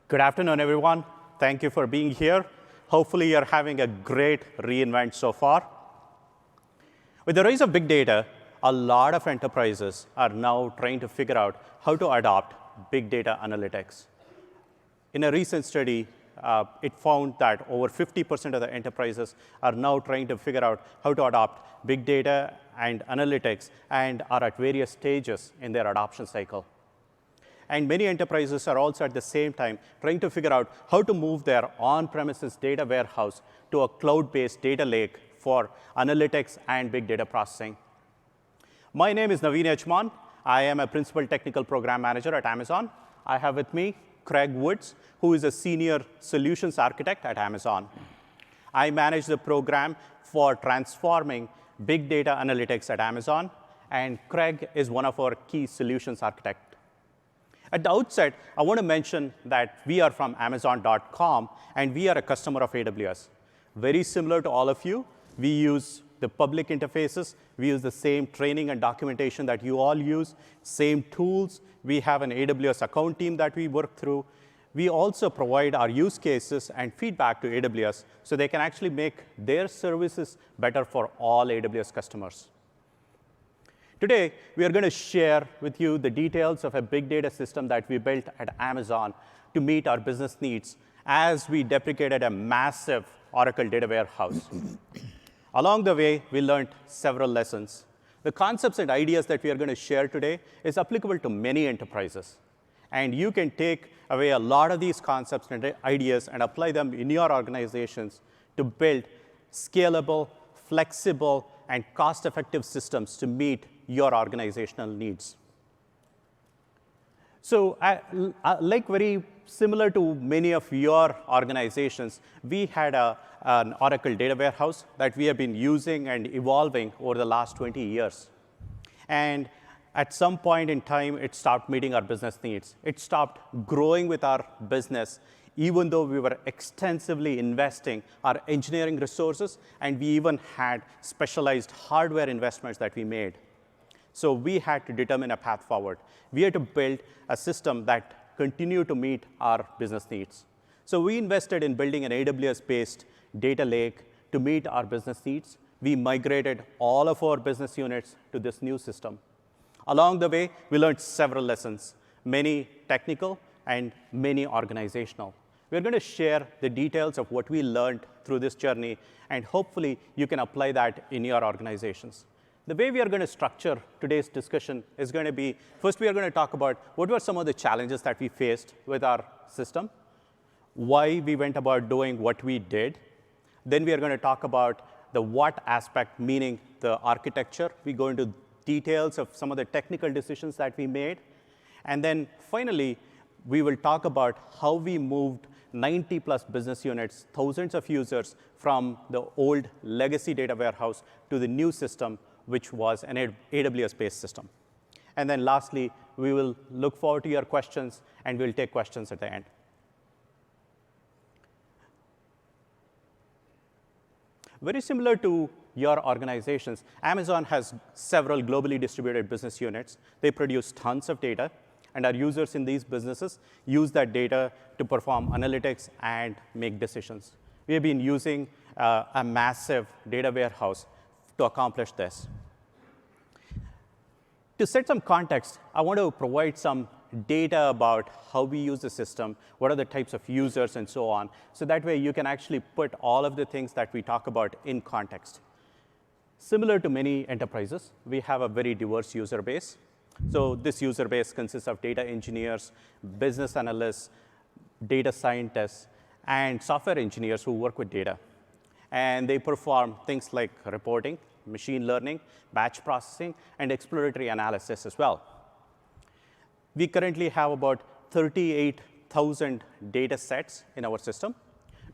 Good afternoon, everyone. Thank you for being here. Hopefully, you're having a great reInvent so far. With the rise of big data, a lot of enterprises are now trying to figure out how to adopt big data analytics. In a recent study, it found that over 50% of the enterprises are now trying to figure out how to adopt big data and analytics and are at various stages in their adoption cycle. And many enterprises are also at the same time trying to figure out how to move their on-premises data warehouse to a cloud-based data lake for analytics and big data processing. My name is Naveen Echman. I am a principal technical program manager at Amazon. I have with me Craig Woods, who is a senior solutions architect at Amazon. I manage the program for transforming big data analytics at Amazon, and Craig is one of our key solutions architects. At the outset, I want to mention that we are from Amazon.com, and we are a customer of AWS. Very similar to all of you, we use the public interfaces. We use the same training and documentation that you all use, same tools. We have an AWS account team that we work through. We also provide our use cases and feedback to AWS so they can actually make their services better for all AWS customers. Today, we are going to share with you the details of a big data system that we built at Amazon to meet our business needs as we deprecated a massive Oracle data warehouse. Along the way, we learned several lessons. The concepts and ideas that we are going to share today is applicable to many enterprises. And you can take away a lot of these concepts and ideas and apply them in your organizations to build scalable, flexible, and cost-effective systems to meet your organizational needs. So like very similar to many of your organizations, we had an Oracle data warehouse that we have been using and evolving over the last 20 years. And at some point in time, it stopped meeting our business needs. It stopped growing with our business, even though we were extensively investing our engineering resources, and we even had specialized hardware investments that we made. So we had to determine a path forward. We had to build a system that continued to meet our business needs. So we invested in building an AWS-based data lake to meet our business needs. We migrated all of our business units to this new system. Along the way, we learned several lessons, many technical and many organizational. We're going to share the details of what we learned through this journey, and hopefully you can apply that in your organizations. The way we are going to structure today's discussion is going to be, first we are going to talk about what were some of the challenges that we faced with our system, why we went about doing what we did. Then we are going to talk about the what aspect, meaning the architecture. We go into details of some of the technical decisions that we made. And then finally, we will talk about how we moved 90+ business units, thousands of users from the old legacy data warehouse to the new system, which was an AWS-based system. And then lastly, we will look forward to your questions, and we'll take questions at the end. Very similar to your organizations, Amazon has several globally distributed business units. They produce tons of data, and our users in these businesses use that data to perform analytics and make decisions. We have been using a massive data warehouse to accomplish this. To set some context, I want to provide some data about how we use the system, what are the types of users, and so on, so that way you can actually put all of the things that we talk about in context. Similar to many enterprises, we have a very diverse user base. So this user base consists of data engineers, business analysts, data scientists, and software engineers who work with data. And they perform things like reporting, machine learning, batch processing, and exploratory analysis as well. We currently have about 38,000 data sets in our system.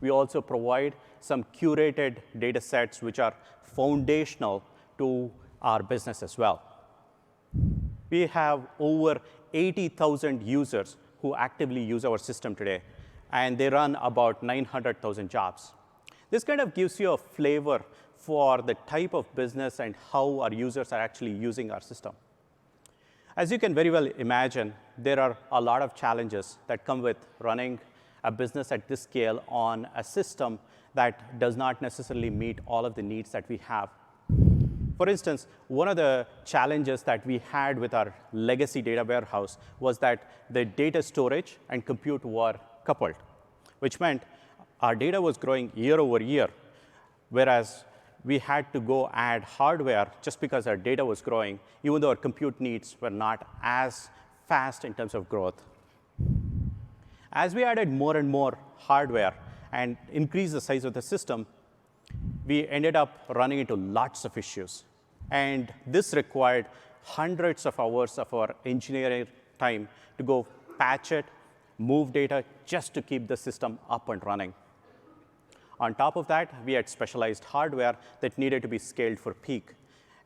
We also provide some curated data sets which are foundational to our business as well. We have over 80,000 users who actively use our system today, and they run about 900,000 jobs. This kind of gives you a flavor for the type of business and how our users are actually using our system. As you can very well imagine, there are a lot of challenges that come with running a business at this scale on a system that does not necessarily meet all of the needs that we have. For instance, one of the challenges that we had with our legacy data warehouse was that the data storage and compute were coupled, which meant our data was growing year over year, whereas we had to go add hardware just because our data was growing, even though our compute needs were not as fast in terms of growth. As we added more and more hardware and increased the size of the system, we ended up running into lots of issues. And this required hundreds of hours of our engineering time to go patch it, move data, just to keep the system up and running. On top of that, we had specialized hardware that needed to be scaled for peak,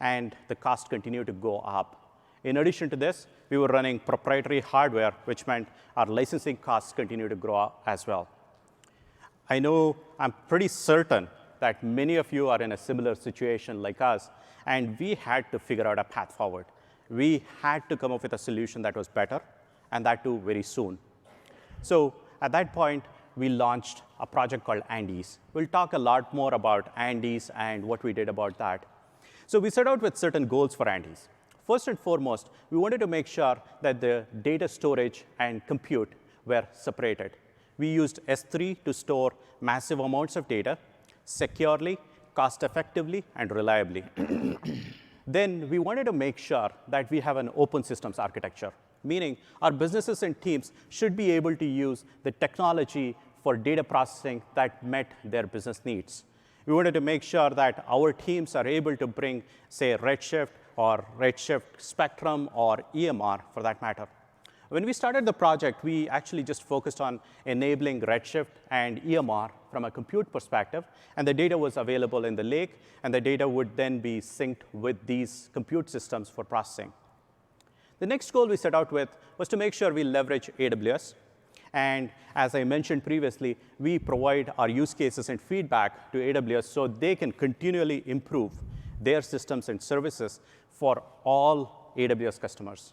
and the cost continued to go up. In addition to this, we were running proprietary hardware, which meant our licensing costs continued to grow up as well. I'm pretty certain that many of you are in a similar situation like us, and we had to figure out a path forward. We had to come up with a solution that was better, and that too very soon. So at that point, we launched a project called ANTs. We'll talk a lot more about ANTs and what we did about that. So we set out with certain goals for ANTs. First and foremost, we wanted to make sure that the data storage and compute were separated. We used S3 to store massive amounts of data securely, cost-effectively, and reliably. Then we wanted to make sure that we have an open systems architecture, meaning our businesses and teams should be able to use the technology for data processing that met their business needs. We wanted to make sure that our teams are able to bring, say, Redshift or Redshift Spectrum or EMR for that matter. When we started the project, we actually just focused on enabling Redshift and EMR from a compute perspective, and the data was available in the lake, and the data would then be synced with these compute systems for processing. The next goal we set out with was to make sure we leverage AWS. And as I mentioned previously, we provide our use cases and feedback to AWS so they can continually improve their systems and services for all AWS customers.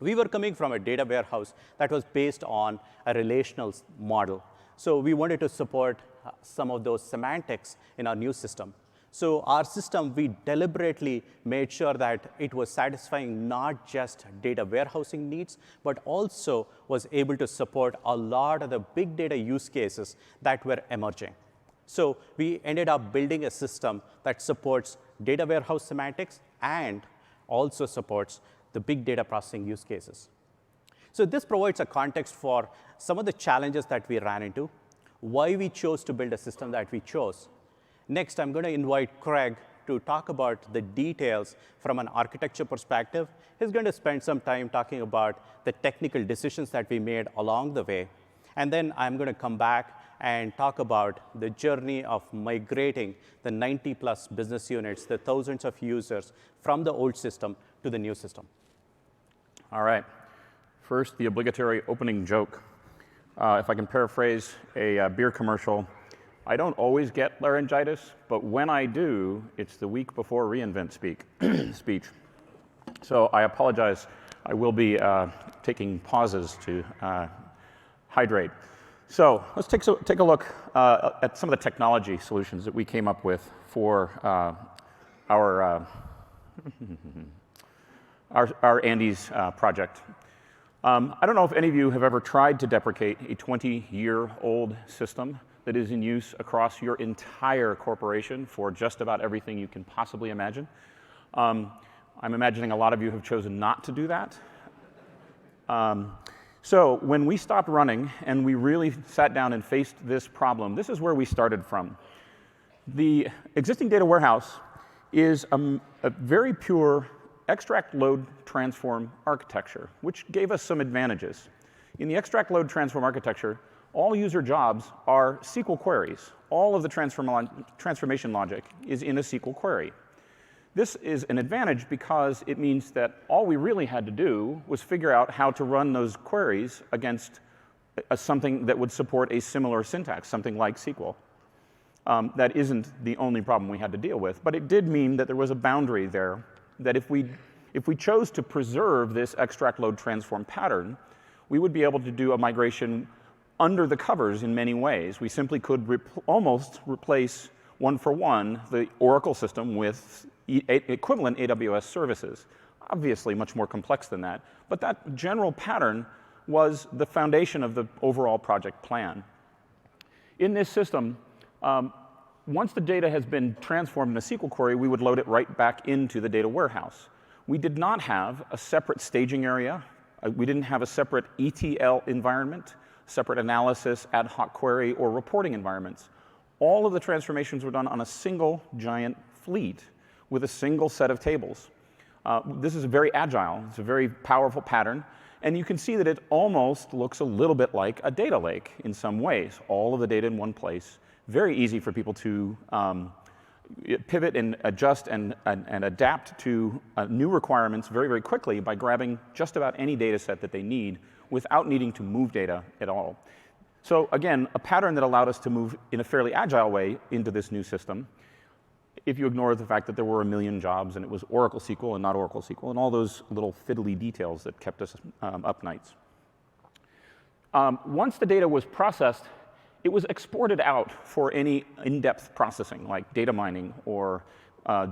We were coming from a data warehouse that was based on a relational model. So we wanted to support some of those semantics in our new system. So our system, we deliberately made sure that it was satisfying not just data warehousing needs, but also was able to support a lot of the big data use cases that were emerging. So we ended up building a system that supports data warehouse semantics and also supports the big data processing use cases. So this provides a context for some of the challenges that we ran into, why we chose to build a system that we chose. Next, I'm going to invite Craig to talk about the details from an architecture perspective. He's going to spend some time talking about the technical decisions that we made along the way. And then I'm going to come back and talk about the journey of migrating the 90-plus business units, the thousands of users from the old system to the new system. All right. First, the obligatory opening joke. If I can paraphrase a beer commercial, I don't always get laryngitis, but when I do, it's the week before reInvent speech. So I apologize. I will be taking pauses to hydrate. So let's take a look at some of the technology solutions that we came up with for our Andy's project. I don't know if any of you have ever tried to deprecate a 20-year-old system that is in use across your entire corporation for just about everything you can possibly imagine. I'm imagining a lot of you have chosen not to do that. So when we stopped running and we really sat down and faced this problem, this is where we started from. The existing data warehouse is a very pure extract, load, transform architecture, which gave us some advantages. In the extract, load, transform architecture, all user jobs are SQL queries. All of the transformation logic is in a SQL query. This is an advantage because it means that all we really had to do was figure out how to run those queries against something that would support a similar syntax, something like SQL. That isn't the only problem we had to deal with, but it did mean that there was a boundary there that if we chose to preserve this extract, load, transform pattern, we would be able to do a migration under the covers in many ways. We simply could almost replace one-for-one the Oracle system with equivalent AWS services. Obviously, much more complex than that, but that general pattern was the foundation of the overall project plan. In this system, once the data has been transformed in a SQL query, we would load it right back into the data warehouse. We did not have a separate staging area. We didn't have a separate ETL environment, separate analysis, ad hoc query, or reporting environments. All of the transformations were done on a single giant fleet with a single set of tables. This is very agile. It's a very powerful pattern. And you can see that it almost looks a little bit like a data lake in some ways. All of the data in one place. Very easy for people to pivot and adjust and adapt to new requirements very, very quickly by grabbing just about any data set that they need without needing to move data at all. So again, a pattern that allowed us to move in a fairly agile way into this new system, if you ignore the fact that there were a million jobs and it was Oracle SQL and not Oracle SQL and all those little fiddly details that kept us up nights. Once the data was processed, it was exported out for any in-depth processing, like data mining or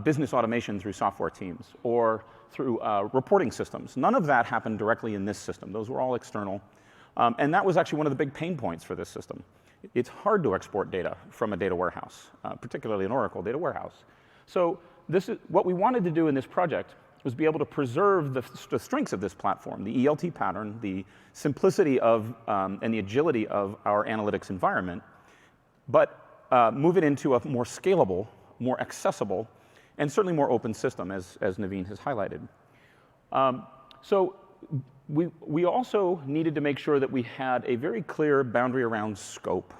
business automation through software teams or through reporting systems. None of that happened directly in this system. Those were all external. And that was actually one of the big pain points for this system. It's hard to export data from a data warehouse, particularly an Oracle data warehouse. So this is what we wanted to do in this project was be able to preserve the strengths of this platform, the ELT pattern, the simplicity of and the agility of our analytics environment, but move it into a more scalable, more accessible, and certainly more open system, as Naveen has highlighted. So we also needed to make sure that we had a very clear boundary around scope.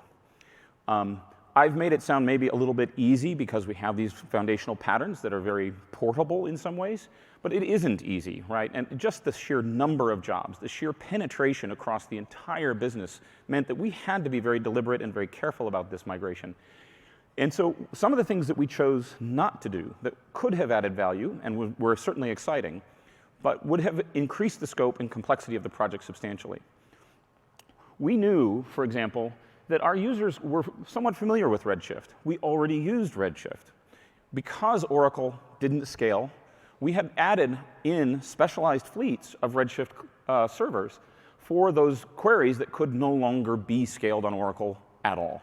I've made it sound maybe a little bit easy because we have these foundational patterns that are very portable in some ways, but it isn't easy, right? And just the sheer number of jobs, the sheer penetration across the entire business meant that we had to be very deliberate and very careful about this migration. And so some of the things that we chose not to do that could have added value and were certainly exciting, but would have increased the scope and complexity of the project substantially. We knew, for example, that our users were somewhat familiar with Redshift. We already used Redshift. Because Oracle didn't scale, we had added in specialized fleets of Redshift servers for those queries that could no longer be scaled on Oracle at all.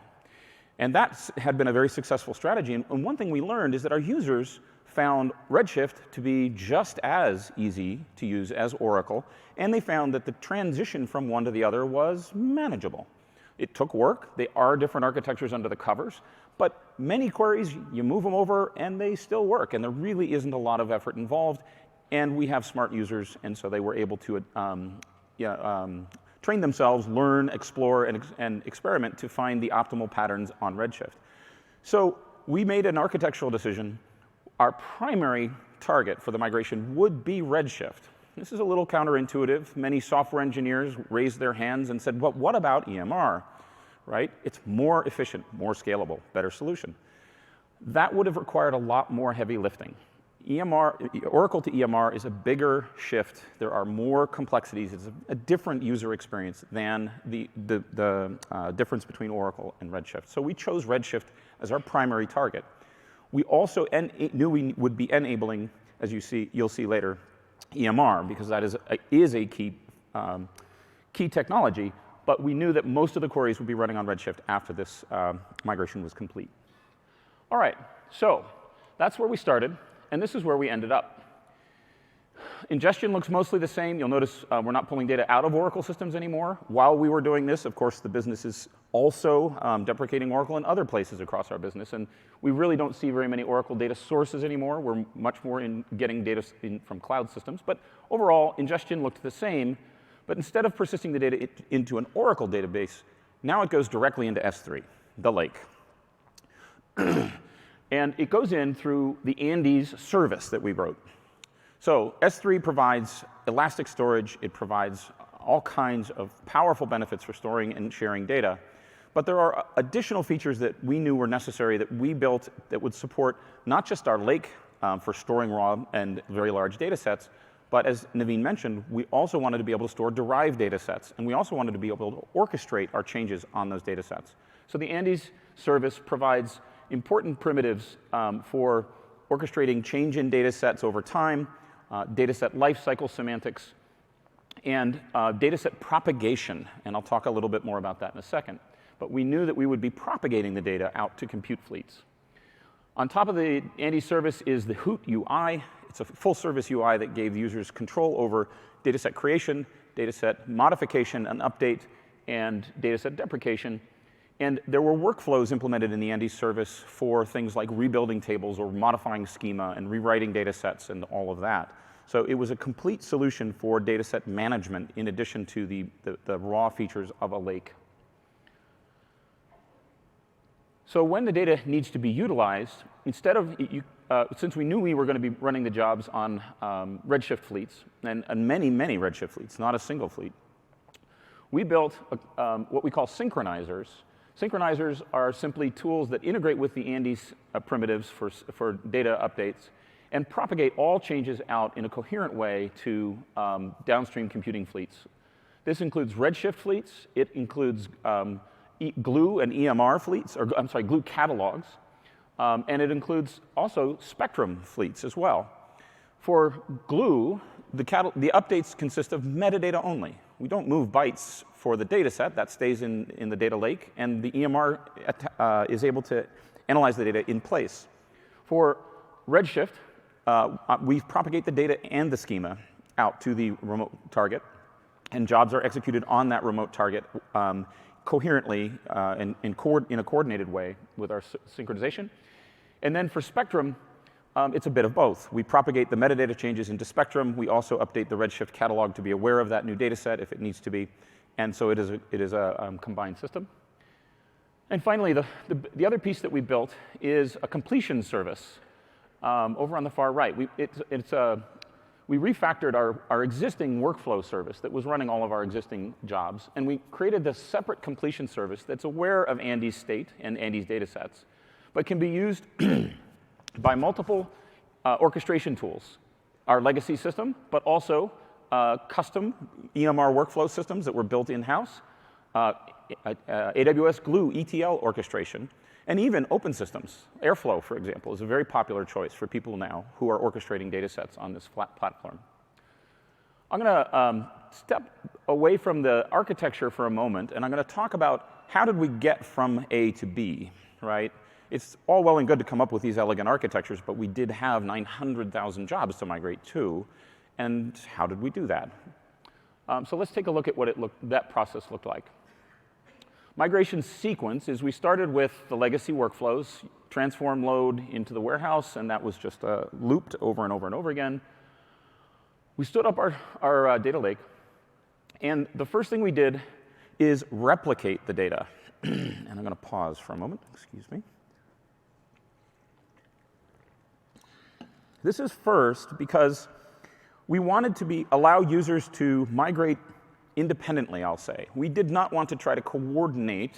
And that had been a very successful strategy. And one thing we learned is that our users found Redshift to be just as easy to use as Oracle, and they found that the transition from one to the other was manageable. It took work. They are different architectures under the covers, but many queries, you move them over and they still work, and there really isn't a lot of effort involved, and we have smart users, and so they were able to train themselves, learn, explore, and experiment to find the optimal patterns on Redshift. So we made an architectural decision. Our primary target for the migration would be Redshift. This is a little counterintuitive. Many software engineers raised their hands and said, well, what about EMR, right? It's more efficient, more scalable, better solution. That would have required a lot more heavy lifting. Oracle to EMR is a bigger shift. There are more complexities. It's a different user experience than the difference between Oracle and Redshift. So we chose Redshift as our primary target. We also knew we would be enabling, as you'll see later, EMR, because that is a key technology, but we knew that most of the queries would be running on Redshift after this migration was complete. All right, so that's where we started, and this is where we ended up. Ingestion looks mostly the same. You'll notice we're not pulling data out of Oracle systems anymore. While we were doing this, of course, the business is also deprecating Oracle in other places across our business, and we really don't see very many Oracle data sources anymore. We're much more in getting data from cloud systems, but overall, ingestion looked the same, but instead of persisting the data into an Oracle database, now it goes directly into S3, the lake. And it goes in through the Andes service that we wrote. So S3 provides elastic storage. It provides all kinds of powerful benefits for storing and sharing data. But there are additional features that we knew were necessary that we built that would support not just our lake for storing raw and very large data sets, But as Naveen mentioned, we also wanted to be able to store derived data sets, and we also wanted to be able to orchestrate our changes on those data sets. So the Andes service provides important primitives for orchestrating change in data sets over time, data set lifecycle semantics, and data set propagation. And I'll talk a little bit more about that in a second. But we knew that we would be propagating the data out to compute fleets. On top of the Andes service is the Hoot UI. It's a full-service UI that gave users control over dataset creation, dataset modification and update, and dataset deprecation. And there were workflows implemented in the Andes service for things like rebuilding tables or modifying schema and rewriting datasets and all of that. So it was a complete solution for dataset management in addition to the raw features of a lake. So when the data needs to be utilized, instead of, since we knew we were going to be running the jobs on Redshift fleets, and many, many Redshift fleets, not a single fleet, we built what we call synchronizers. Synchronizers are simply tools that integrate with the Andes primitives for data updates and propagate all changes out in a coherent way to downstream computing fleets. This includes Redshift fleets. It includes Glue and EMR fleets, or I'm sorry, Glue catalogs. And it includes also Spectrum fleets as well. For Glue, the updates consist of metadata only. We don't move bytes for the data set. That stays in the data lake. And the EMR is able to analyze the data in place. For Redshift, we propagate the data and the schema out to the remote target. And jobs are executed on that remote target coherently in a coordinated way with our synchronization. And then for Spectrum, it's a bit of both. We propagate the metadata changes into Spectrum. We also update the Redshift catalog to be aware of that new data set if it needs to be. And so it is a combined system. And finally, the other piece that we built is a completion service over on the far right. We refactored our existing workflow service that was running all of our existing jobs, and we created this separate completion service that's aware of Andes state and Andes data sets, but can be used by multiple orchestration tools. Our legacy system, but also custom EMR workflow systems that were built in-house, AWS Glue ETL orchestration, and even open systems. Airflow, for example, is a very popular choice for people now who are orchestrating data sets on this flat platform. I'm going to step away from the architecture for a moment, and I'm going to talk about how did we get from A to B, right? It's all well and good to come up with these elegant architectures, but we did have 900,000 jobs to migrate to, and how did we do that? So let's take a look at what that process looked like. Migration sequence is we started with the legacy workflows, transform load into the warehouse, and that was just looped over and over and over again. We stood up our data lake, and the first thing we did is replicate the data. And I'm going to pause for a moment, excuse me. This is first because we wanted to allow users to migrate independently, I'll say. We did not want to try to coordinate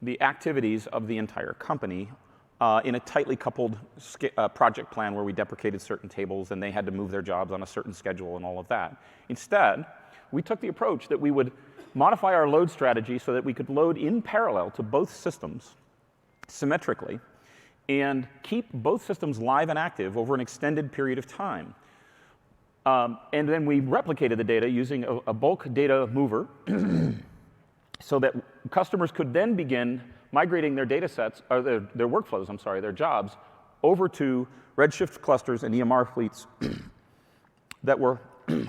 the activities of the entire company in a tightly coupled project plan where we deprecated certain tables and they had to move their jobs on a certain schedule and all of that. Instead, we took the approach that we would modify our load strategy so that we could load in parallel to both systems symmetrically and keep both systems live and active over an extended period of time. And then we replicated the data using a bulk data mover so that customers could then begin migrating their data sets, or their workflows, I'm sorry, their jobs, over to Redshift clusters and EMR fleets that were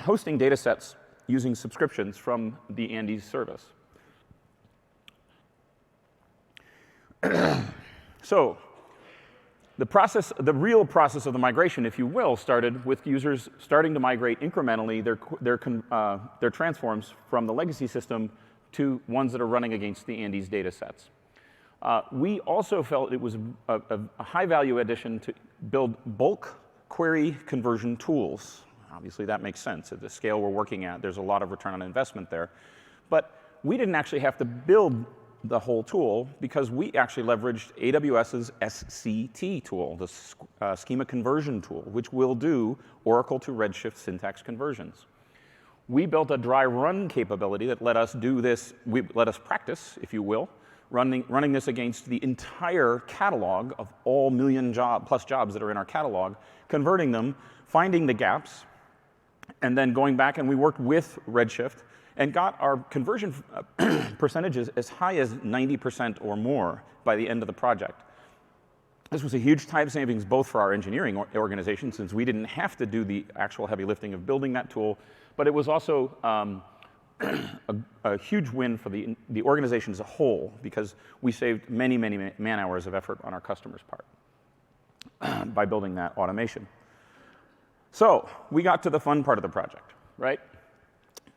hosting data sets using subscriptions from the Andes service. So the real process of the migration, if you will, started with users starting to migrate incrementally their transforms from the legacy system to ones that are running against the Andes data sets. We also felt it was a high-value addition to build bulk query conversion tools. Obviously, that makes sense. At the scale we're working at, there's a lot of return on investment there. But we didn't actually have to build the whole tool because we actually leveraged AWS's SCT tool, the schema conversion tool, which will do Oracle to Redshift syntax conversions. We built a dry run capability that let us do this, let us practice, if you will, running this against the entire catalog of all million-plus jobs that are in our catalog, converting them, finding the gaps, and then going back, and we worked with Redshift and got our conversion percentages as high as 90% or more by the end of the project. This was a huge time savings both for our engineering organization, since we didn't have to do the actual heavy lifting of building that tool, but it was also a huge win for the organization as a whole, because we saved many, many man-hours of effort on our customers' part by building that automation. So we got to the fun part of the project, right?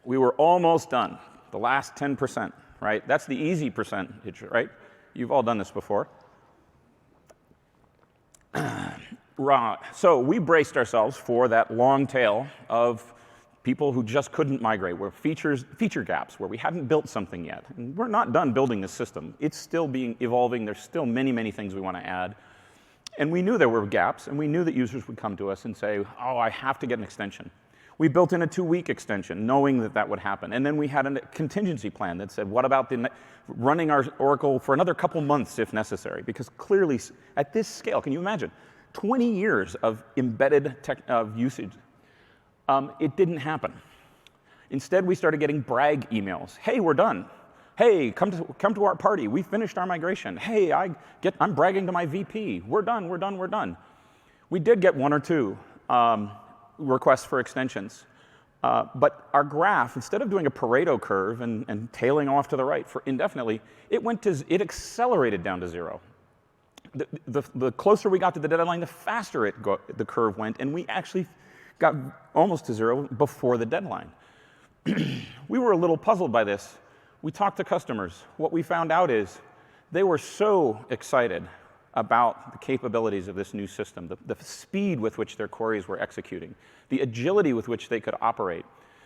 We were almost done, the last 10%, right? That's the easy percentage, right? You've all done this before. Right. So we braced ourselves for that long tail of people who just couldn't migrate, where feature gaps, where we hadn't built something yet. And we're not done building this system. It's still evolving. There's still many, many things we want to add. And we knew there were gaps, and we knew that users would come to us and say, oh, I have to get an extension. We built in a 2-week extension, knowing that that would happen. And then we had a contingency plan that said, what about running our Oracle for another couple months if necessary? Because clearly, at this scale, can you imagine? 20 years of embedded usage. It didn't happen. Instead, we started getting brag emails. Hey, we're done. Hey, come to our party. We finished our migration. Hey, I'm bragging to my VP. We're done, we're done, we're done. We did get 1 or 2 requests for extensions. But our graph, instead of doing a Pareto curve and tailing off to the right for indefinitely, it accelerated down to 0. The closer we got to the deadline, the faster the curve went, and we actually got almost to 0 before the deadline. We were a little puzzled by this. We talked to customers. What we found out is they were so excited about the capabilities of this new system, the speed with which their queries were executing, the agility with which they could operate,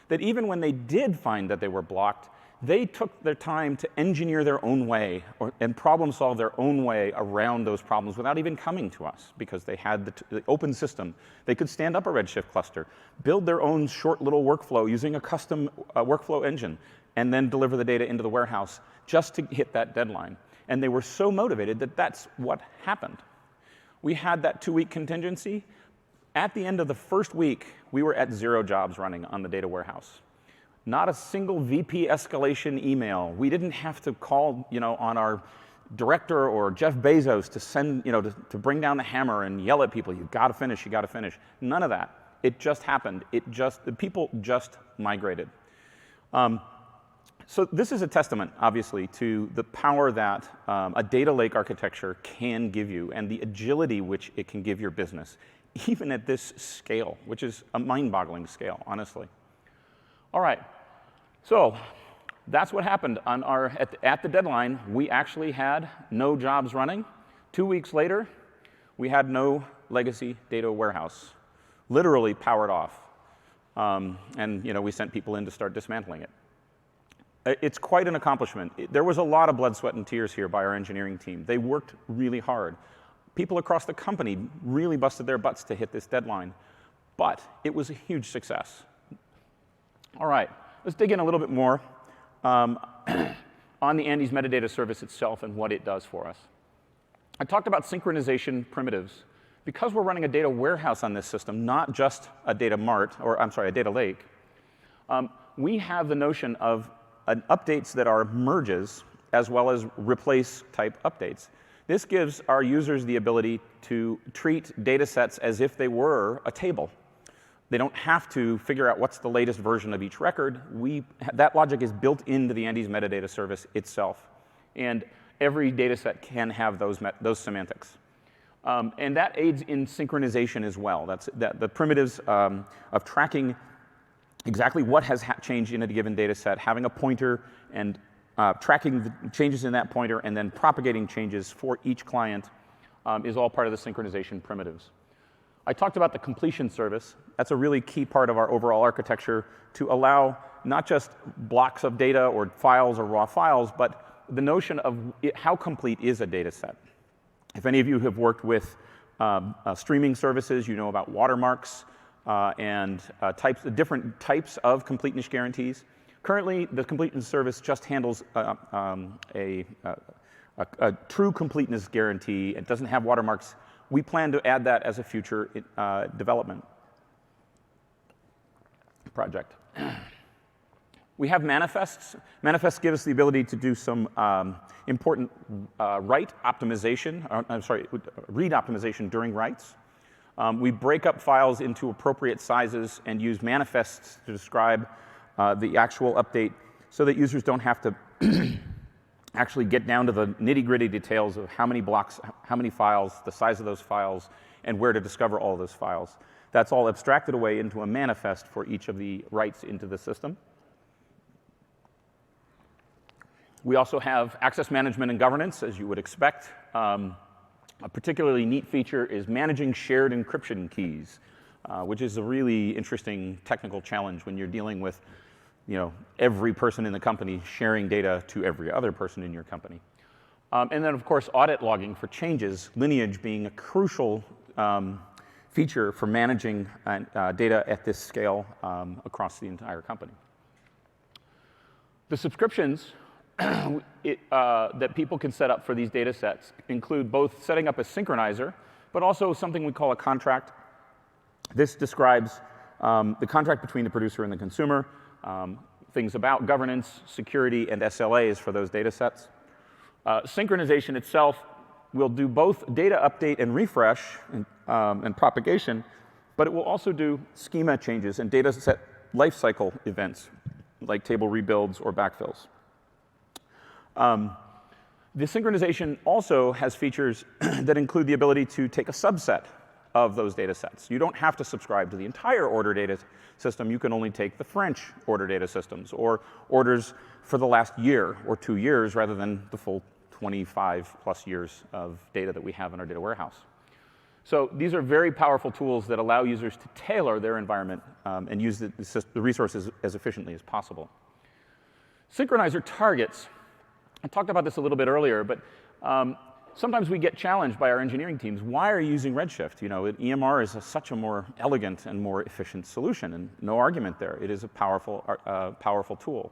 that even when they did find that they were blocked, they took their time to engineer their own way and problem solve their own way around those problems without even coming to us, because they had the open system. They could stand up a Redshift cluster, build their own short little workflow using a custom workflow engine, and then deliver the data into the warehouse just to hit that deadline. And they were so motivated that that's what happened. We had that 2-week contingency. At the end of the first week, we were at 0 jobs running on the data warehouse. Not a single VP escalation email. We didn't have to call, on our director or Jeff Bezos to send, to bring down the hammer and yell at people. You got to finish. You got to finish. None of that. It just happened. The people just migrated. So this is a testament, obviously, to the power that a data lake architecture can give you and the agility which it can give your business, even at this scale, which is a mind-boggling scale, honestly. All right, so that's what happened on at the deadline. We actually had no jobs running. 2 weeks later, we had no legacy data warehouse, literally powered off. And we sent people in to start dismantling it. It's quite an accomplishment. There was a lot of blood, sweat, and tears here by our engineering team. They worked really hard. People across the company really busted their butts to hit this deadline. But it was a huge success. All right, let's dig in a little bit more on the Andes metadata service itself and what it does for us. I talked about synchronization primitives. Because we're running a data warehouse on this system, not just a data mart, or I'm sorry, a data lake, we have the notion of updates that are merges as well as replace type updates. This gives our users the ability to treat data sets as if they were a table. They don't have to figure out what's the latest version of each record. That logic is built into the Andes metadata service itself. And every data set can have those semantics. And that aids in synchronization as well. The primitives of tracking exactly what has changed in a given data set, having a pointer and tracking the changes in that pointer and then propagating changes for each client is all part of the synchronization primitives. I talked about the completion service. That's a really key part of our overall architecture to allow not just blocks of data or files or raw files, but the notion of how complete is a data set. If any of you have worked with streaming services, you know about watermarks and different types of completeness guarantees. Currently, the completeness service just handles a true completeness guarantee. It doesn't have watermarks. We plan to add that as a future development project. We have manifests. Manifests give us the ability to do some important read optimization during writes. We break up files into appropriate sizes and use manifests to describe the actual update so that users don't have to actually get down to the nitty-gritty details of how many blocks, how many files, the size of those files, and where to discover all of those files. That's all abstracted away into a manifest for each of the writes into the system. We also have access management and governance, as you would expect. A particularly neat feature is managing shared encryption keys, which is a really interesting technical challenge when you're dealing with every person in the company sharing data to every other person in your company. And then, of course, audit logging for changes, lineage being a crucial feature for managing data at this scale across the entire company. The subscriptions that people can set up for these data sets include both setting up a synchronizer, but also something we call a contract. This describes the contract between the producer and the consumer, things about governance, security, and SLAs for those data sets. Synchronization itself will do both data update and refresh and propagation, but it will also do schema changes and data set lifecycle events, like table rebuilds or backfills. The synchronization also has features that include the ability to take a subset of those data sets. You don't have to subscribe to the entire order data system. You can only take the French order data systems or orders for the last year or 2 years rather than the full 25 plus years of data that we have in our data warehouse. So these are very powerful tools that allow users to tailor their environment and use the resources as efficiently as possible. Synchronizer targets. I talked about this a little bit earlier, but sometimes we get challenged by our engineering teams. Why are you using Redshift? EMR is such a more elegant and more efficient solution, and no argument there. It is a powerful tool.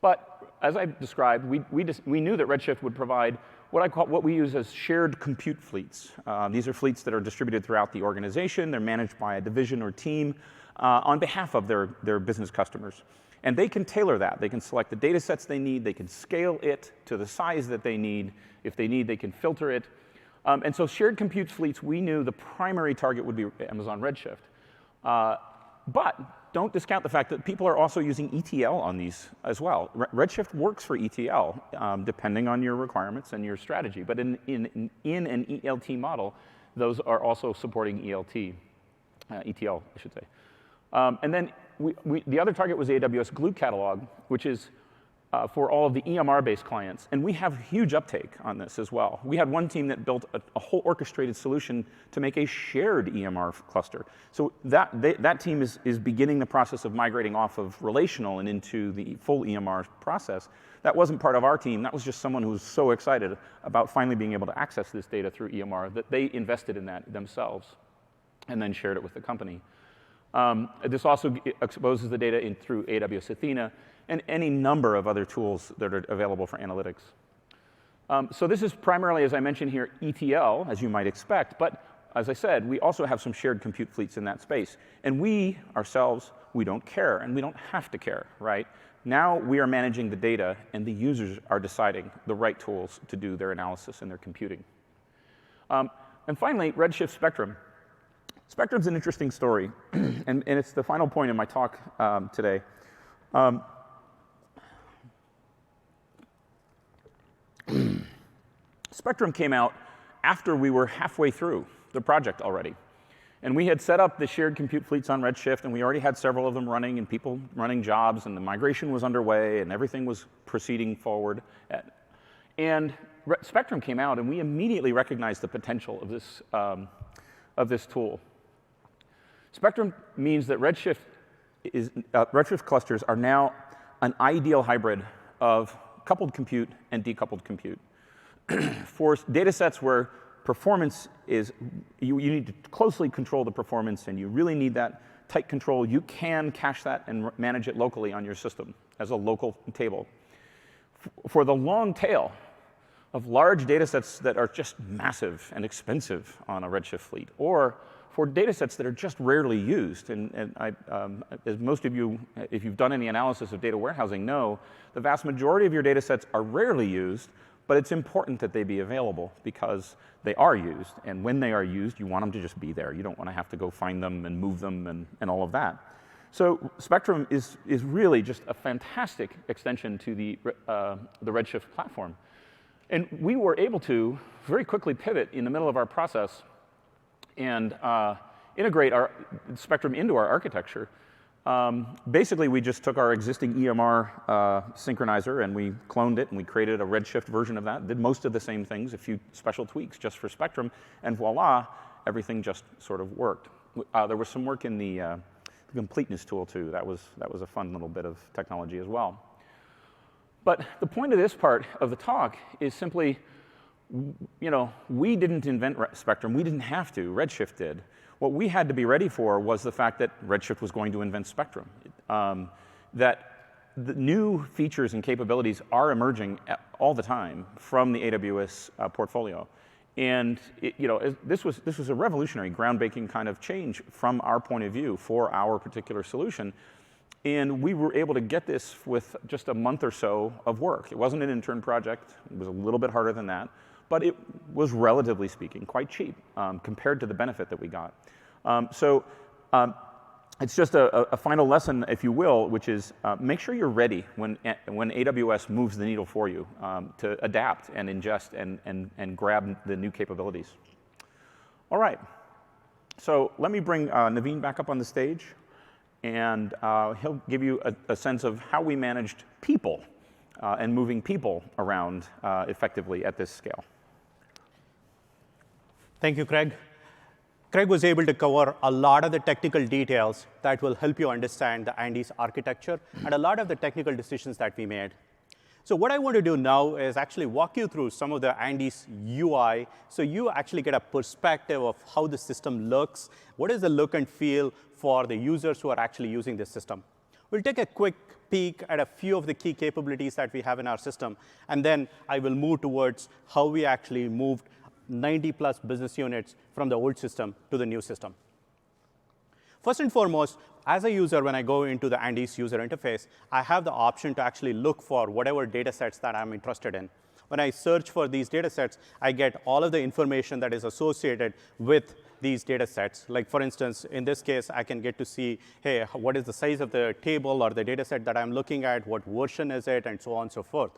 But as I described, we knew that Redshift would provide what we use as shared compute fleets. These are fleets that are distributed throughout the organization. They're managed by a division or team on behalf of their business customers. And they can tailor that. They can select the data sets they need. They can scale it to the size that they need. If they need, they can filter it. And so shared compute fleets, we knew the primary target would be Amazon Redshift. But don't discount the fact that people are also using ETL on these as well. Redshift works for ETL, depending on your requirements and your strategy. But in an ELT model, those are also supporting ETL, I should say. And then the other target was the AWS Glue Catalog, which is for all of the EMR-based clients. And we have huge uptake on this as well. We had one team that built a whole orchestrated solution to make a shared EMR cluster. So that team is beginning the process of migrating off of relational and into the full EMR process. That wasn't part of our team. That was just someone who was so excited about finally being able to access this data through EMR that they invested in that themselves and then shared it with the company. This also exposes the data through AWS Athena and any number of other tools that are available for analytics. So this is primarily, as I mentioned here, ETL, as you might expect. But as I said, we also have some shared compute fleets in that space. And we, ourselves, we don't care, and we don't have to care, right? Now we are managing the data, and the users are deciding the right tools to do their analysis and their computing. And finally, Redshift Spectrum. Spectrum's an interesting story, and it's the final point in my talk today. Spectrum came out after we were halfway through the project already. And we had set up the shared compute fleets on Redshift, and we already had several of them running and people running jobs, and the migration was underway, and everything was proceeding forward. And Spectrum came out, and we immediately recognized the potential of this tool. Spectrum means that Redshift clusters are now an ideal hybrid of coupled compute and decoupled compute. For data sets where performance is, you need to closely control the performance, and you really need that tight control, you can cache that and manage it locally on your system as a local table. For the long tail of large data sets that are just massive and expensive on a Redshift fleet, or for data sets that are just rarely used, and as most of you, if you've done any analysis of data warehousing, know, the vast majority of your data sets are rarely used, but it's important that they be available because they are used, and when they are used, you want them to just be there. You don't want to have to go find them and move them and all of that. So Spectrum is really just a fantastic extension to the Redshift platform. And we were able to very quickly pivot in the middle of our process and integrate our Spectrum into our architecture. Basically, we just took our existing EMR Synchronizer and we cloned it and we created a Redshift version of that, did most of the same things, a few special tweaks just for Spectrum, and voila, everything just sort of worked. There was some work in the completeness tool too. That was a fun little bit of technology as well. But the point of this part of the talk is simply, we didn't invent Spectrum. We didn't have to. Redshift did. What we had to be ready for was the fact that Redshift was going to invent Spectrum. That the new features and capabilities are emerging all the time from the AWS portfolio. And this was a revolutionary, groundbreaking kind of change from our point of view for our particular solution. And we were able to get this with just a month or so of work. It wasn't an intern project. It was a little bit harder than that. But it was, relatively speaking, quite cheap compared to the benefit that we got. It's just a final lesson, if you will, which is make sure you're ready when AWS moves the needle for you to adapt and ingest and grab the new capabilities. All right. So let me bring Naveen back up on the stage. And he'll give you a sense of how we managed people and moving people around effectively at this scale. Thank you, Craig. Craig was able to cover a lot of the technical details that will help you understand the Andes architecture and a lot of the technical decisions that we made. So what I want to do now is actually walk you through some of the Andes UI so you actually get a perspective of how the system looks, what is the look and feel for the users who are actually using this system. We'll take a quick peek at a few of the key capabilities that we have in our system, and then I will move towards how we actually moved 90+ business units from the old system to the new system. First and foremost, as a user, when I go into the Andes user interface, I have the option to actually look for whatever data sets that I'm interested in. When I search for these data sets, I get all of the information that is associated with these data sets. Like, for instance, in this case, I can get to see, hey, what is the size of the table or the data set that I'm looking at, what version is it, and so on and so forth.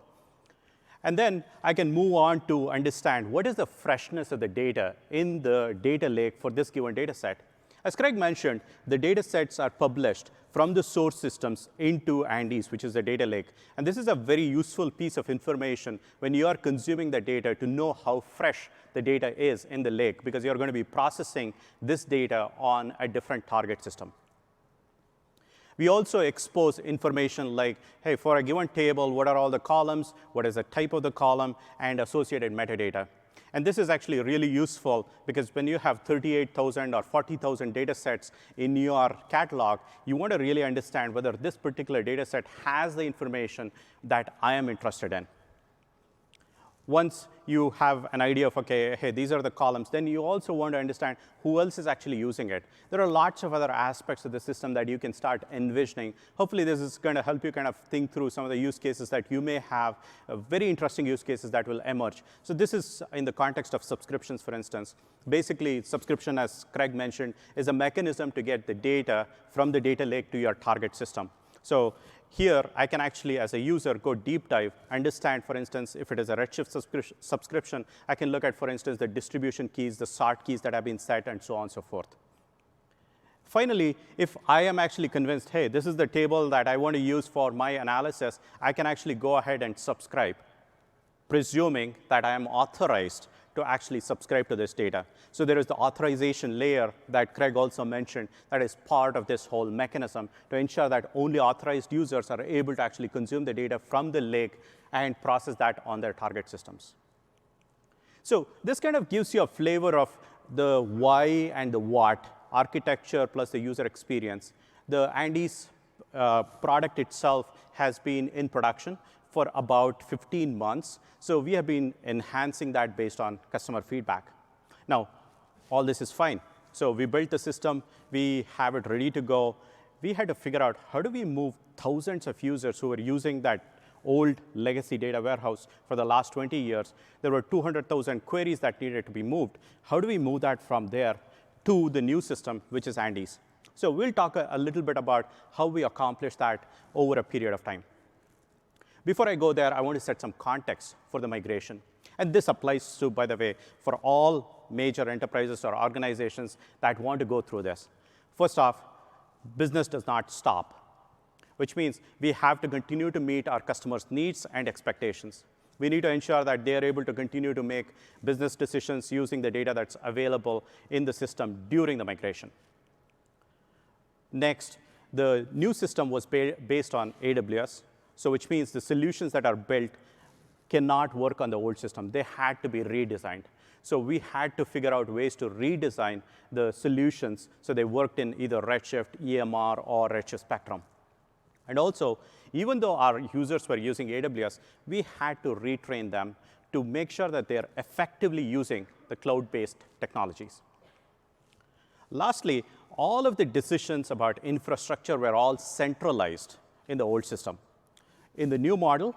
And then I can move on to understand what is the freshness of the data in the data lake for this given data set. As Craig mentioned, the data sets are published from the source systems into Andes, which is the data lake. And this is a very useful piece of information when you are consuming the data to know how fresh the data is in the lake, because you're going to be processing this data on a different target system. We also expose information like, hey, for a given table, what are all the columns, what is the type of the column, and associated metadata. And this is actually really useful because when you have 38,000 or 40,000 data sets in your catalog, you want to really understand whether this particular data set has the information that I am interested in. Once you have an idea of, OK, hey, these are the columns, then you also want to understand who else is actually using it. There are lots of other aspects of the system that you can start envisioning. Hopefully, this is going to help you kind of think through some of the use cases that you may have, very interesting use cases that will emerge. So this is in the context of subscriptions, for instance. Basically, subscription, as Craig mentioned, is a mechanism to get the data from the data lake to your target system. So here, I can actually, as a user, go deep dive, understand, for instance, if it is a Redshift subscription, I can look at, for instance, the distribution keys, the sort keys that have been set, and so on and so forth. Finally, if I am actually convinced, hey, this is the table that I want to use for my analysis, I can actually go ahead and subscribe, presuming that I am authorized to actually subscribe to this data. So there is the authorization layer that Craig also mentioned that is part of this whole mechanism to ensure that only authorized users are able to actually consume the data from the lake and process that on their target systems. So this kind of gives you a flavor of the why and the what, architecture plus the user experience. The Andes product itself has been in production for about 15 months. So we have been enhancing that based on customer feedback. Now, all this is fine. So we built the system. We have it ready to go. We had to figure out how do we move thousands of users who were using that old legacy data warehouse for the last 20 years. There were 200,000 queries that needed to be moved. How do we move that from there to the new system, which is Andes? So we'll talk a little bit about how we accomplish that over a period of time. Before I go there, I want to set some context for the migration. And this applies to, by the way, for all major enterprises or organizations that want to go through this. First off, business does not stop, which means we have to continue to meet our customers' needs and expectations. We need to ensure that they are able to continue to make business decisions using the data that's available in the system during the migration. Next, the new system was based on AWS, so which means the solutions that are built cannot work on the old system. They had to be redesigned. So we had to figure out ways to redesign the solutions so they worked in either Redshift, EMR, or Redshift Spectrum. And also, even though our users were using AWS, we had to retrain them to make sure that they're effectively using the cloud-based technologies. Lastly, all of the decisions about infrastructure were all centralized in the old system. In the new model,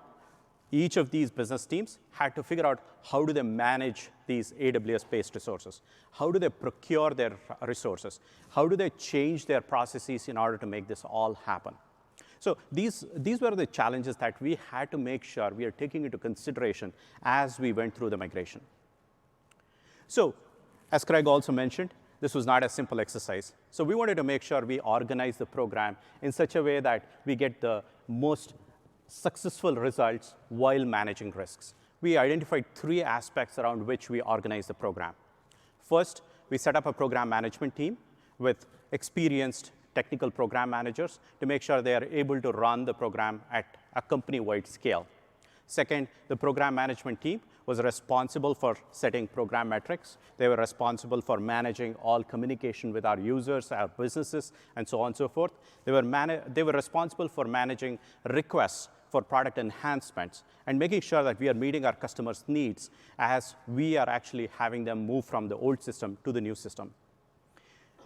each of these business teams had to figure out how do they manage these AWS-based resources. How do they procure their resources? How do they change their processes in order to make this all happen? So these were the challenges that we had to make sure we are taking into consideration as we went through the migration. So as Craig also mentioned, this was not a simple exercise. So we wanted to make sure we organize the program in such a way that we get the most successful results while managing risks. We identified 3 aspects around which we organized the program. First, we set up a program management team with experienced technical program managers to make sure they are able to run the program at a company-wide scale. Second, the program management team was responsible for setting program metrics. They were responsible for managing all communication with our users, our businesses, and so on and so forth. They were responsible for managing requests for product enhancements and making sure that we are meeting our customers' needs as we are actually having them move from the old system to the new system.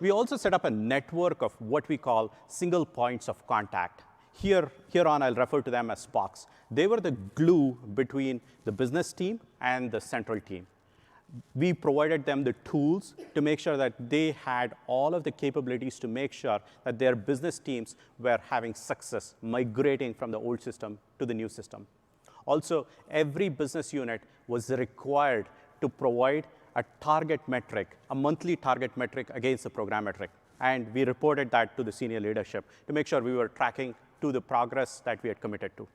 We also set up a network of what we call single points of contact. Here on, I'll refer to them as SPOCs. They were the glue between the business team and the central team. We provided them the tools to make sure that they had all of the capabilities to make sure that their business teams were having success migrating from the old system to the new system. Also, every business unit was required to provide a target metric, a monthly target metric against the program metric. And we reported that to the senior leadership to make sure we were tracking to the progress that we had committed to.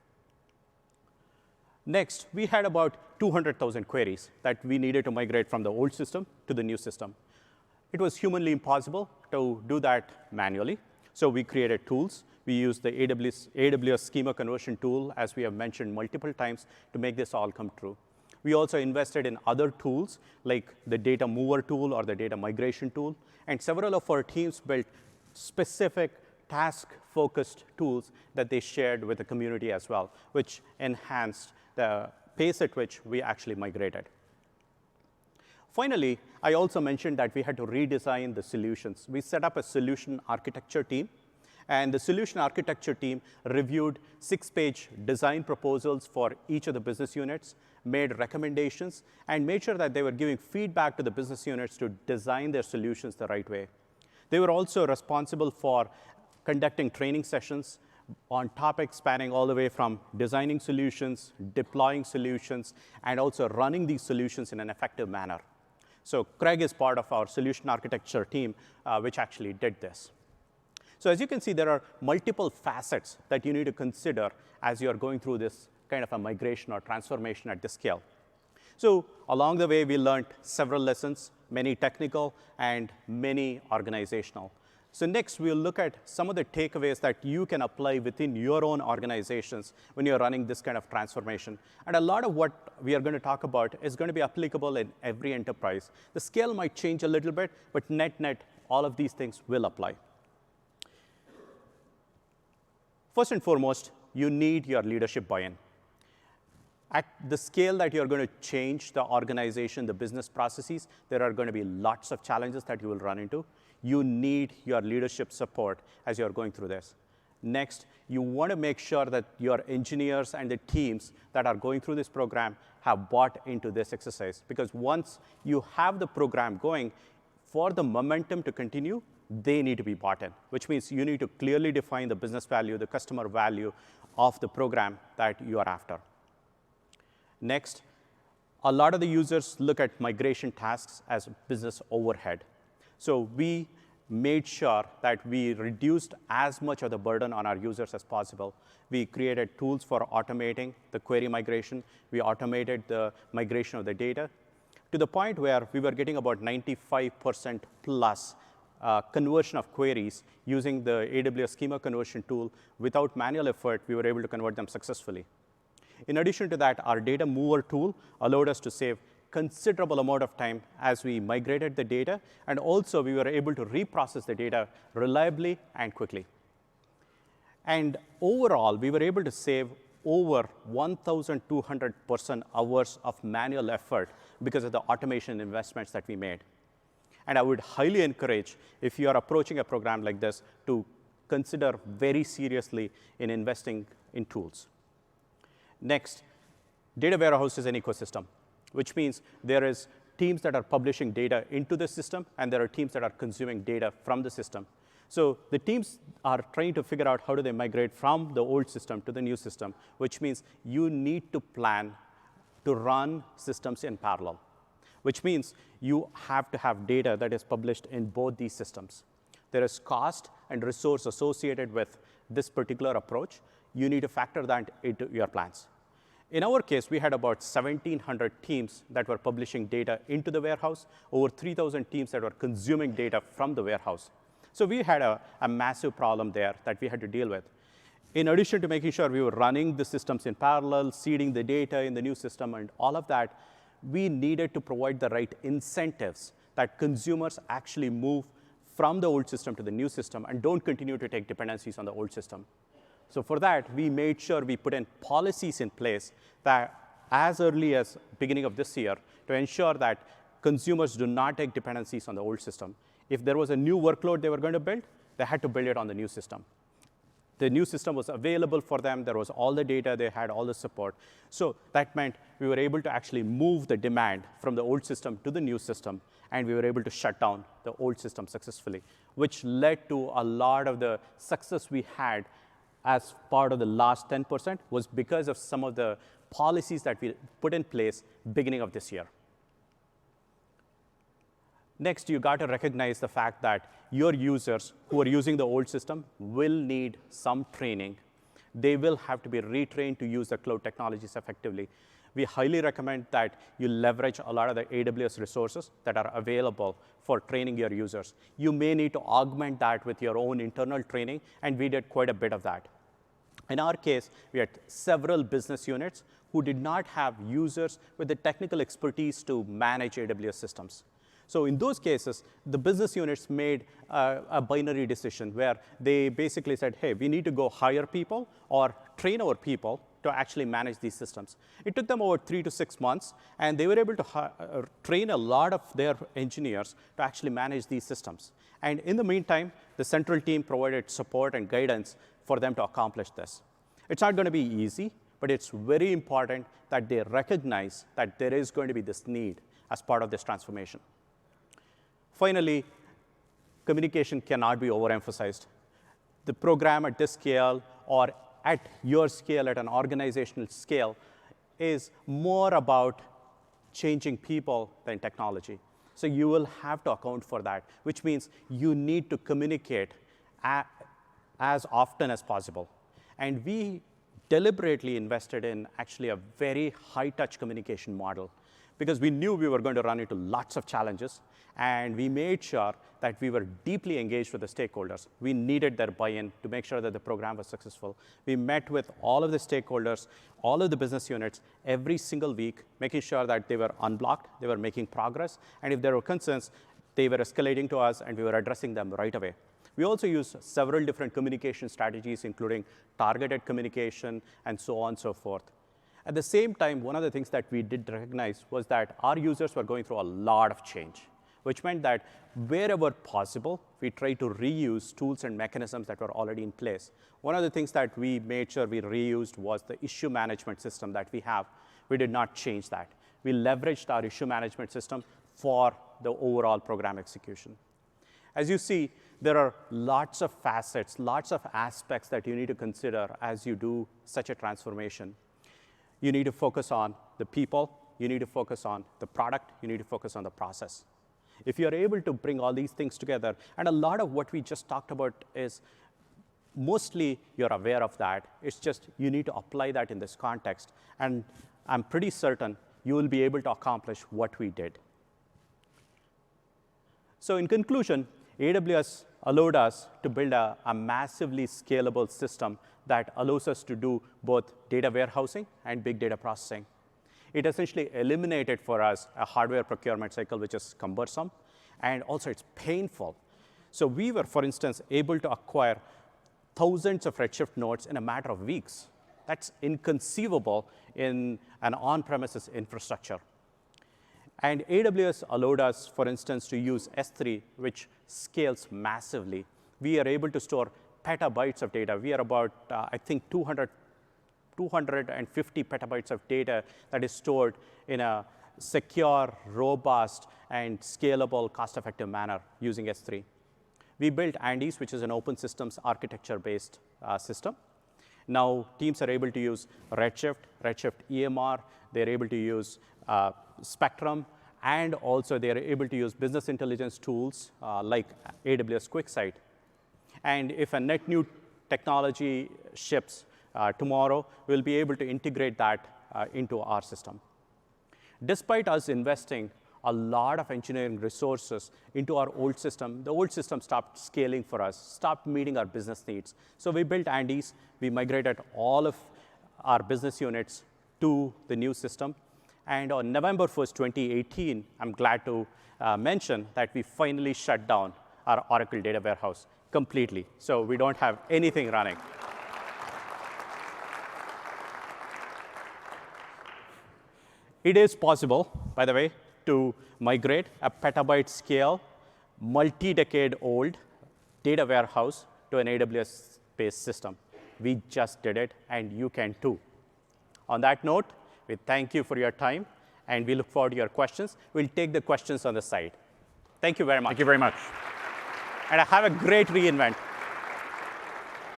Next, we had about 200,000 queries that we needed to migrate from the old system to the new system. It was humanly impossible to do that manually, so we created tools. We used the AWS schema conversion tool, as we have mentioned multiple times, to make this all come true. We also invested in other tools, like the data mover tool or the data migration tool, and several of our teams built specific task-focused tools that they shared with the community as well, which enhanced the pace at which we actually migrated. Finally, I also mentioned that we had to redesign the solutions. We set up a solution architecture team, and the solution architecture team reviewed 6-page design proposals for each of the business units, made recommendations, and made sure that they were giving feedback to the business units to design their solutions the right way. They were also responsible for conducting training sessions on topics spanning all the way from designing solutions, deploying solutions, and also running these solutions in an effective manner. So Craig is part of our solution architecture team, which actually did this. So as you can see, there are multiple facets that you need to consider as you're going through this kind of a migration or transformation at this scale. So along the way, we learned several lessons, many technical and many organizational. So next, we'll look at some of the takeaways that you can apply within your own organizations when you're running this kind of transformation. And a lot of what we are going to talk about is going to be applicable in every enterprise. The scale might change a little bit, but net, all of these things will apply. First and foremost, you need your leadership buy-in. At the scale that you're going to change the organization, the business processes, there are going to be lots of challenges that you will run into. You need your leadership support as you're going through this. Next, you want to make sure that your engineers and the teams that are going through this program have bought into this exercise. Because once you have the program going, for the momentum to continue, they need to be bought in, which means you need to clearly define the business value, the customer value of the program that you are after. Next, a lot of the users look at migration tasks as business overhead. So we made sure that we reduced as much of the burden on our users as possible. We created tools for automating the query migration. We automated the migration of the data to the point where we were getting about 95% plus conversion of queries using the AWS schema conversion tool. Without manual effort, we were able to convert them successfully. In addition to that, our data mover tool allowed us to save considerable amount of time as we migrated the data, and also we were able to reprocess the data reliably and quickly. And overall, we were able to save over 1,200 person-hours of manual effort because of the automation investments that we made. And I would highly encourage, if you are approaching a program like this, to consider very seriously in investing in tools. Next, data warehouse is an ecosystem, which means there is teams that are publishing data into the system, and there are teams that are consuming data from the system. So the teams are trying to figure out how do they migrate from the old system to the new system, which means you need to plan to run systems in parallel, which means you have to have data that is published in both these systems. There is cost and resource associated with this particular approach. You need to factor that into your plans. In our case, we had about 1,700 teams that were publishing data into the warehouse, over 3,000 teams that were consuming data from the warehouse. So we had a massive problem there that we had to deal with. In addition to making sure we were running the systems in parallel, seeding the data in the new system, and all of that, we needed to provide the right incentives that consumers actually move from the old system to the new system and don't continue to take dependencies on the old system. So for that, we made sure we put in policies in place that as early as beginning of this year to ensure that consumers do not take dependencies on the old system. If there was a new workload they were going to build, they had to build it on the new system. The new system was available for them. There was all the data. They had all the support. So that meant we were able to actually move the demand from the old system to the new system, and we were able to shut down the old system successfully, which led to a lot of the success we had as part of the last 10% was because of some of the policies that we put in place beginning of this year. Next, you got to recognize the fact that your users who are using the old system will need some training. They will have to be retrained to use the cloud technologies effectively. We highly recommend that you leverage a lot of the AWS resources that are available for training your users. You may need to augment that with your own internal training, and we did quite a bit of that. In our case, we had several business units who did not have users with the technical expertise to manage AWS systems. So in those cases, the business units made a binary decision where they basically said, hey, we need to go hire people or train our people to actually manage these systems. It took them over 3 to 6 months, and they were able to train a lot of their engineers to actually manage these systems. And in the meantime, the central team provided support and guidance for them to accomplish this. It's not going to be easy, but it's very important that they recognize that there is going to be this need as part of this transformation. Finally, communication cannot be overemphasized. The program at this scale or at your scale, at an organizational scale, is more about changing people than technology. So you will have to account for that, which means you need to communicate as often as possible. And we deliberately invested in actually a very high-touch communication model. because we knew we were going to run into lots of challenges, and we made sure that we were deeply engaged with the stakeholders. We needed their buy-in to make sure that the program was successful. We met with all of the stakeholders, all of the business units, every single week, making sure that they were unblocked, they were making progress, and if there were concerns, they were escalating to us, and we were addressing them right away. We also used several different communication strategies, including targeted communication and so on and so forth. At the same time, one of the things that we did recognize was that our users were going through a lot of change, which meant that wherever possible, we tried to reuse tools and mechanisms that were already in place. One of the things that we made sure we reused was the issue management system that we have. We did not change that. We leveraged our issue management system for the overall program execution. As you see, there are lots of facets, lots of aspects that you need to consider as you do such a transformation. You need to focus on the people, you need to focus on the product, you need to focus on the process. If you're able to bring all these things together, and a lot of what we just talked about is mostly you're aware of that, it's just you need to apply that in this context, and I'm pretty certain you will be able to accomplish what we did. So in conclusion, AWS allowed us to build a massively scalable system that allows us to do both data warehousing and big data processing. It essentially eliminated for us a hardware procurement cycle, which is cumbersome, and also it's painful. So we were, for instance, able to acquire thousands of Redshift nodes in a matter of weeks. That's inconceivable in an on-premises infrastructure. And AWS allowed us, for instance, to use S3, which scales massively. We are able to store petabytes of data. We are about, I think, 250 petabytes of data that is stored in a secure, robust, and scalable, cost-effective manner using S3. We built Andes, which is an open systems architecture-based system. Now teams are able to use Redshift, Redshift EMR. They're able to use Spectrum, and also they're able to use business intelligence tools like AWS QuickSight. And if a net new technology ships tomorrow, we'll be able to integrate that into our system. Despite us investing a lot of engineering resources into our old system, the old system stopped scaling for us, stopped meeting our business needs. So we built Andes. We migrated all of our business units to the new system. And on November 1st, 2018, I'm glad to mention that we finally shut down our Oracle data warehouse completely. So we don't have anything running. It is possible, by the way, to migrate a petabyte scale, multi-decade old data warehouse to an AWS-based system. We just did it, and you can too. On that note, we thank you for your time, and we look forward to your questions. We'll take the questions on the side. Thank you very much. Thank you very much. And have a great reInvent.